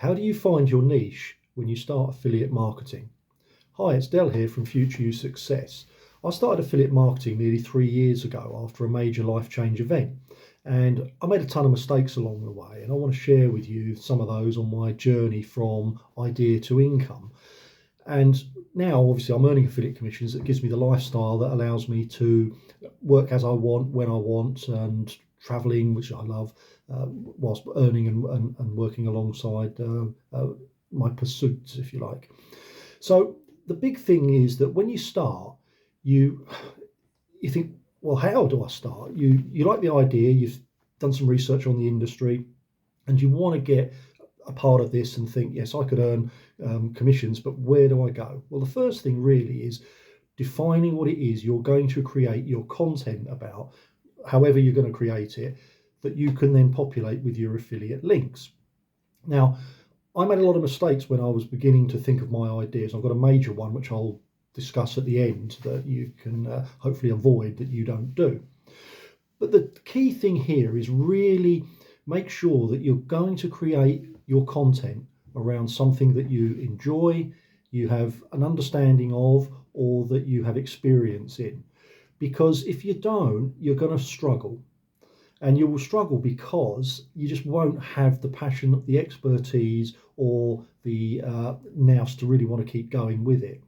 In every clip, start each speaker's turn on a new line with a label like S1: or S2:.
S1: How do you find your niche when you start affiliate marketing? Hi, it's Del here from Future You Success. I started affiliate marketing nearly 3 years ago after a major life change event, and I made a ton of mistakes along the way, and I want to share with you some of those on my journey from idea to income. And now, obviously, I'm earning affiliate commissions that gives me the lifestyle that allows me to work as I want, when I want, and traveling, which I love, whilst earning and working alongside my pursuits, if you like. So the big thing is that when you start, you think, well, how do I start? You like the idea, you've done some research on the industry, and you want to get a part of this and think, yes, I could earn commissions, but where do I go? Well, the first thing really is defining what it is you're going to create your content about, however you're going to create it, that you can then populate with your affiliate links. Now, I made a lot of mistakes when I was beginning to think of my ideas. I've got a major one, which I'll discuss at the end, that you can hopefully avoid, that you don't do. But the key thing here is really make sure that you're going to create your content around something that you enjoy, you have an understanding of, or that you have experience in. Because if you don't, you're going to struggle. And you will struggle because you just won't have the passion, the expertise, or the nous to really want to keep going with it.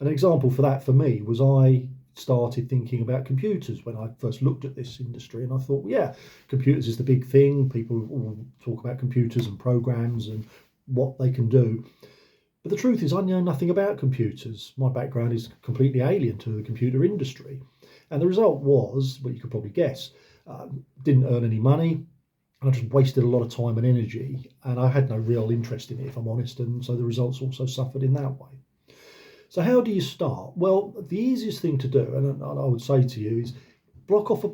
S1: An example for that for me was I started thinking about computers when I first looked at this industry, and I thought, yeah, computers is the big thing. People all talk about computers and programs and what they can do. But the truth is I know nothing about computers. My background is completely alien to the computer industry. And the result was, well, you could probably guess, didn't earn any money. I just wasted a lot of time and energy, and I had no real interest in it, if I'm honest, and so the results also suffered in that way. So how do you start? Well, the easiest thing to do, and I would say to you, is block off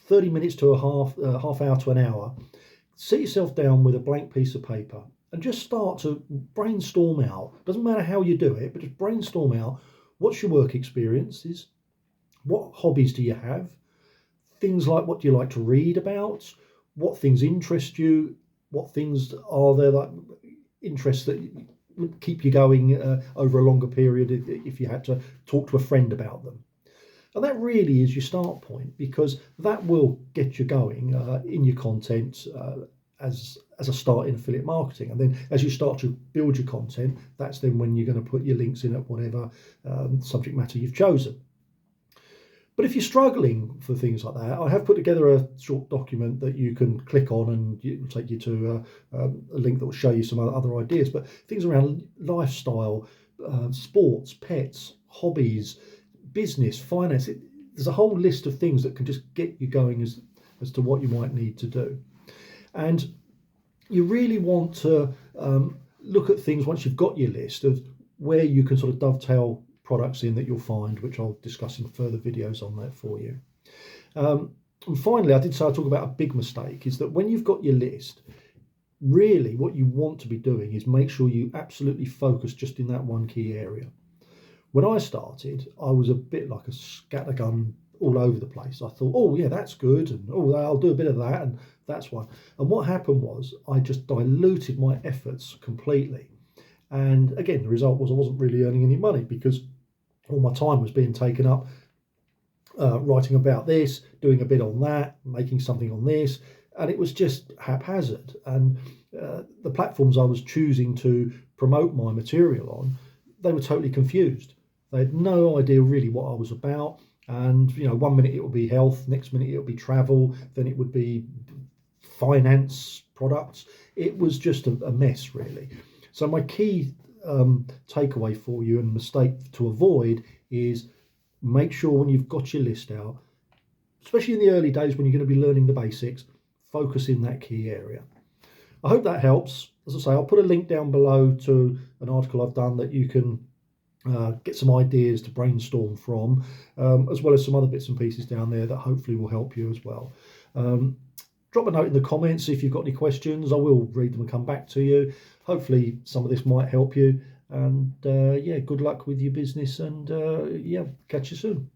S1: 30 minutes to a half hour to an hour. Sit yourself down with a blank piece of paper and just start to brainstorm out. Doesn't matter how you do it, but just brainstorm out what's your work experiences, what hobbies do you have, things like what do you like to read about, what things interest you, what things are there like interests that would keep you going over a longer period if you had to talk to a friend about them. And that really is your start point, because that will get you going in your content as a start in affiliate marketing. And then as you start to build your content, that's then when you're going to put your links in at whatever subject matter you've chosen. But if you're struggling for things like that, I have put together a short document that you can click on, and it will take you to a link that will show you some other ideas. But things around lifestyle, sports, pets, hobbies, business, finance. There's a whole list of things that can just get you going as to what you might need to do. And you really want to look at things once you've got your list of where you can sort of dovetail products in that you'll find, which I'll discuss in further videos on that for you. And finally, I did say I'll talk about a big mistake, is that when you've got your list, really what you want to be doing is make sure you absolutely focus just in that one key area. When I started, I was a bit like a scattergun all over the place. I thought, oh yeah, that's good, and oh, I'll do a bit of that, and that's one. And what happened was I just diluted my efforts completely. And again, the result was I wasn't really earning any money, because all my time was being taken up writing about this, doing a bit on that, making something on this, and it was just haphazard. And the platforms I was choosing to promote my material on, they were totally confused. They had no idea really what I was about. And, you know, 1 minute it would be health, next minute it would be travel, then it would be finance products. It was just a mess, really. So my key takeaway for you and mistake to avoid is make sure when you've got your list out, especially in the early days when you're going to be learning the basics, focus in that key area. I hope that helps. As I say, I'll put a link down below to an article I've done that you can get some ideas to brainstorm from, as well as some other bits and pieces down there that hopefully will help you as well. Drop a note in the comments if you've got any questions. I will read them and come back to you. Hopefully some of this might help you. And yeah, good luck with your business, and yeah, catch you soon.